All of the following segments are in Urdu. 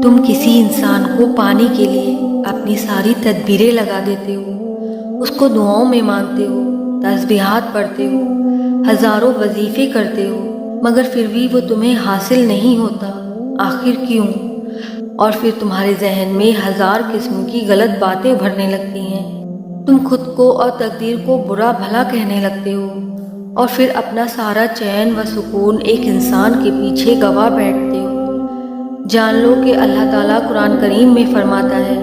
تم کسی انسان کو پانے کے لیے اپنی ساری تدبیریں لگا دیتے ہو، اس کو دعاؤں میں مانگتے ہو، تسبیحات پڑھتے ہو، ہزاروں وظیفے کرتے ہو، مگر پھر بھی وہ تمہیں حاصل نہیں ہوتا۔ آخر کیوں؟ اور پھر تمہارے ذہن میں ہزار قسم کی غلط باتیں ابھرنے لگتی ہیں۔ تم خود کو اور تقدیر کو برا بھلا کہنے لگتے ہو، اور پھر اپنا سارا چین و سکون ایک انسان کے پیچھے گوا بیٹھتے ہو۔ جان لو کہ اللہ تعالیٰ قرآن کریم میں فرماتا ہے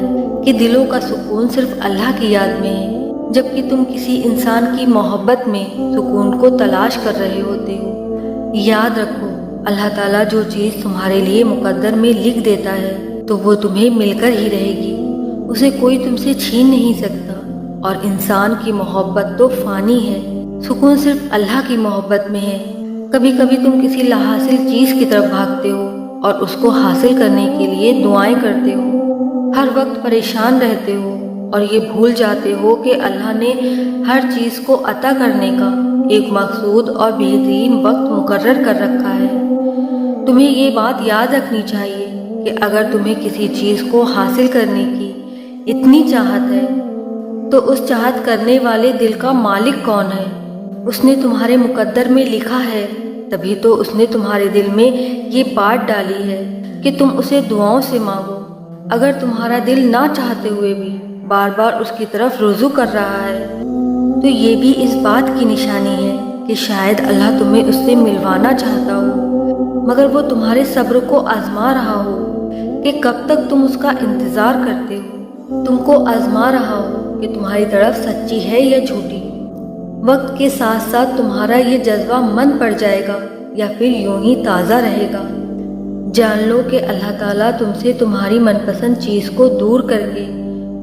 کہ دلوں کا سکون صرف اللہ کی یاد میں ہے، جبکہ تم کسی انسان کی محبت میں سکون کو تلاش کر رہے ہوتے ہو۔ یاد رکھو، اللہ تعالیٰ جو چیز تمہارے لیے مقدر میں لکھ دیتا ہے تو وہ تمہیں مل کر ہی رہے گی، اسے کوئی تم سے چھین نہیں سکتا۔ اور انسان کی محبت تو فانی ہے، سکون صرف اللہ کی محبت میں ہے۔ کبھی کبھی تم کسی لاحاصل چیز کی طرف بھاگتے ہو اور اس کو حاصل کرنے کے لیے دعائیں کرتے ہو، ہر وقت پریشان رہتے ہو اور یہ بھول جاتے ہو کہ اللہ نے ہر چیز کو عطا کرنے کا ایک مقصود اور بہترین وقت مقرر کر رکھا ہے۔ تمہیں یہ بات یاد رکھنی چاہیے کہ اگر تمہیں کسی چیز کو حاصل کرنے کی اتنی چاہت ہے تو اس چاہت کرنے والے دل کا مالک کون ہے؟ اس نے تمہارے مقدر میں لکھا ہے، تبھی تو اس نے تمہارے دل میں یہ بات ڈالی ہے کہ تم اسے دعاؤں سے مانگو۔ اگر تمہارا دل نہ چاہتے ہوئے بھی بار بار اس کی طرف رجوع کر رہا ہے تو یہ بھی اس بات کی نشانی ہے کہ شاید اللہ تمہیں اس سے ملوانا چاہتا ہو، مگر وہ تمہارے صبر کو آزما رہا ہو کہ کب تک تم اس کا انتظار کرتے ہو۔ تم کو آزما رہا ہو کہ تمہاری طرف سچی ہے یا جھوٹی۔ وقت کے ساتھ ساتھ تمہارا یہ جذبہ مند پڑ جائے گا یا پھر یوں ہی تازہ رہے گا۔ جان لو کہ اللہ تعالیٰ تم سے تمہاری من پسند چیز کو دور کر کے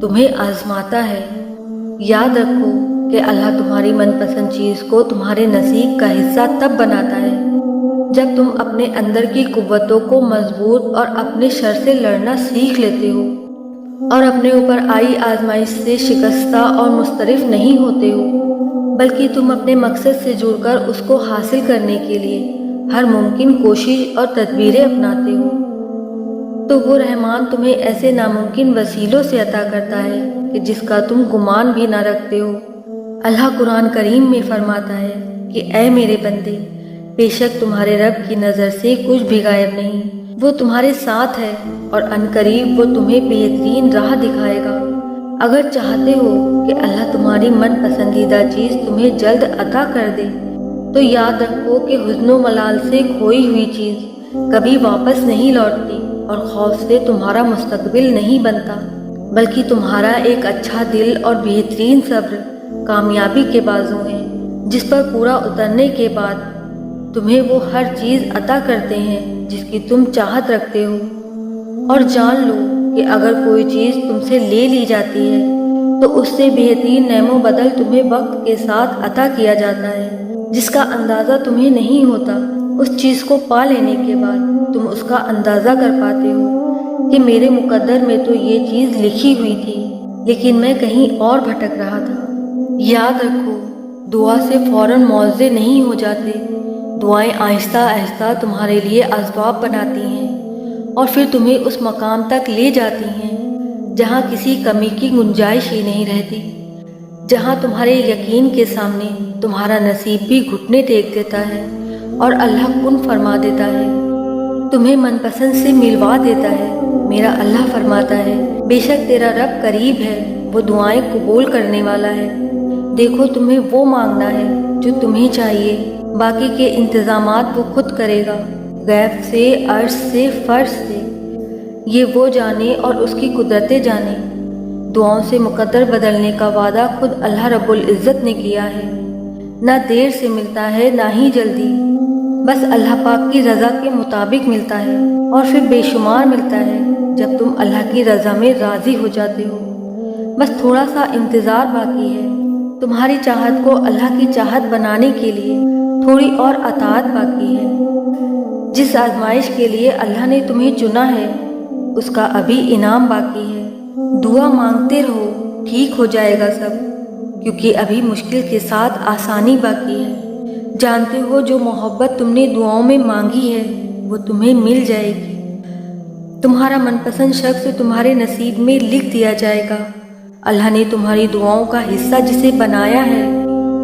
تمہیں آزماتا ہے۔ یاد رکھو کہ اللہ تمہاری من پسند چیز کو تمہارے نصیب کا حصہ تب بناتا ہے جب تم اپنے اندر کی قوتوں کو مضبوط اور اپنے شر سے لڑنا سیکھ لیتے ہو اور اپنے اوپر آئی آزمائش سے شکستہ اور مضطرب نہیں ہوتے ہو، بلکہ تم اپنے مقصد سے جڑ کر اس کو حاصل کرنے کے لیے ہر ممکن کوشش اور تدبیریں اپناتے ہو، تو وہ رحمان تمہیں ایسے ناممکن وسیلوں سے عطا کرتا ہے کہ جس کا تم گمان بھی نہ رکھتے ہو۔ اللہ قرآن کریم میں فرماتا ہے کہ اے میرے بندے، بے شک تمہارے رب کی نظر سے کچھ بھی غائب نہیں، وہ تمہارے ساتھ ہے اور عنقریب وہ تمہیں بہترین راہ دکھائے گا۔ اگر چاہتے ہو کہ اللہ تمہاری من پسندیدہ چیز تمہیں جلد عطا کر دے تو یاد رکھو کہ حزن و ملال سے کھوئی ہوئی چیز کبھی واپس نہیں لوٹتی، اور خوف سے تمہارا مستقبل نہیں بنتا، بلکہ تمہارا ایک اچھا دل اور بہترین صبر کامیابی کے بازو ہیں، جس پر پورا اترنے کے بعد تمہیں وہ ہر چیز عطا کرتے ہیں جس کی تم چاہت رکھتے ہو۔ اور جان لو کہ اگر کوئی چیز تم سے لے لی جاتی ہے تو اس سے بہترین نعم و بدل تمہیں وقت کے ساتھ عطا کیا جاتا ہے، جس کا اندازہ تمہیں نہیں ہوتا۔ اس چیز کو پا لینے کے بعد تم اس کا اندازہ کر پاتے ہو کہ میرے مقدر میں تو یہ چیز لکھی ہوئی تھی، لیکن میں کہیں اور بھٹک رہا تھا۔ یاد رکھو، دعا سے فوراً معاوضے نہیں ہو جاتے، دعائیں آہستہ آہستہ تمہارے لیے اسباب بناتی ہیں اور پھر تمہیں اس مقام تک لے جاتی ہیں جہاں کسی کمی کی گنجائش ہی نہیں رہتی، جہاں تمہارے یقین کے سامنے تمہارا نصیب بھی گھٹنے ٹیک دیتا ہے اور اللہ کن فرما دیتا ہے، تمہیں من پسند سے ملوا دیتا ہے۔ میرا اللہ فرماتا ہے، بے شک تیرا رب قریب ہے، وہ دعائیں قبول کرنے والا ہے۔ دیکھو، تمہیں وہ مانگنا ہے جو تمہیں چاہیے، باقی کے انتظامات وہ خود کرے گا، غیب سے، عرش سے، فرش سے، یہ وہ جانے اور اس کی قدرتیں جانے۔ دعاؤں سے مقدر بدلنے کا وعدہ خود اللہ رب العزت نے کیا ہے، نہ دیر سے ملتا ہے نہ ہی جلدی، بس اللہ پاک کی رضا کے مطابق ملتا ہے، اور پھر بے شمار ملتا ہے جب تم اللہ کی رضا میں راضی ہو جاتے ہو۔ بس تھوڑا سا انتظار باقی ہے، تمہاری چاہت کو اللہ کی چاہت بنانے کے لیے تھوڑی اور اطاعت باقی ہے۔ جس آزمائش کے لیے اللہ نے تمہیں چنا ہے اس کا ابھی انعام باقی ہے۔ دعا مانگتے رہو، ٹھیک ہو جائے گا سب، کیونکہ ابھی مشکل کے ساتھ آسانی باقی ہے۔ جانتے ہو جو محبت تم نے دعاؤں میں مانگی ہے وہ تمہیں مل جائے گی۔ تمہارا من پسند شخص تمہارے نصیب میں لکھ دیا جائے گا۔ اللہ نے تمہاری دعاؤں کا حصہ جسے بنایا ہے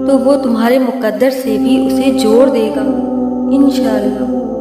تو وہ تمہارے مقدر سے بھی اسے جوڑ دے گا انشاءاللہ۔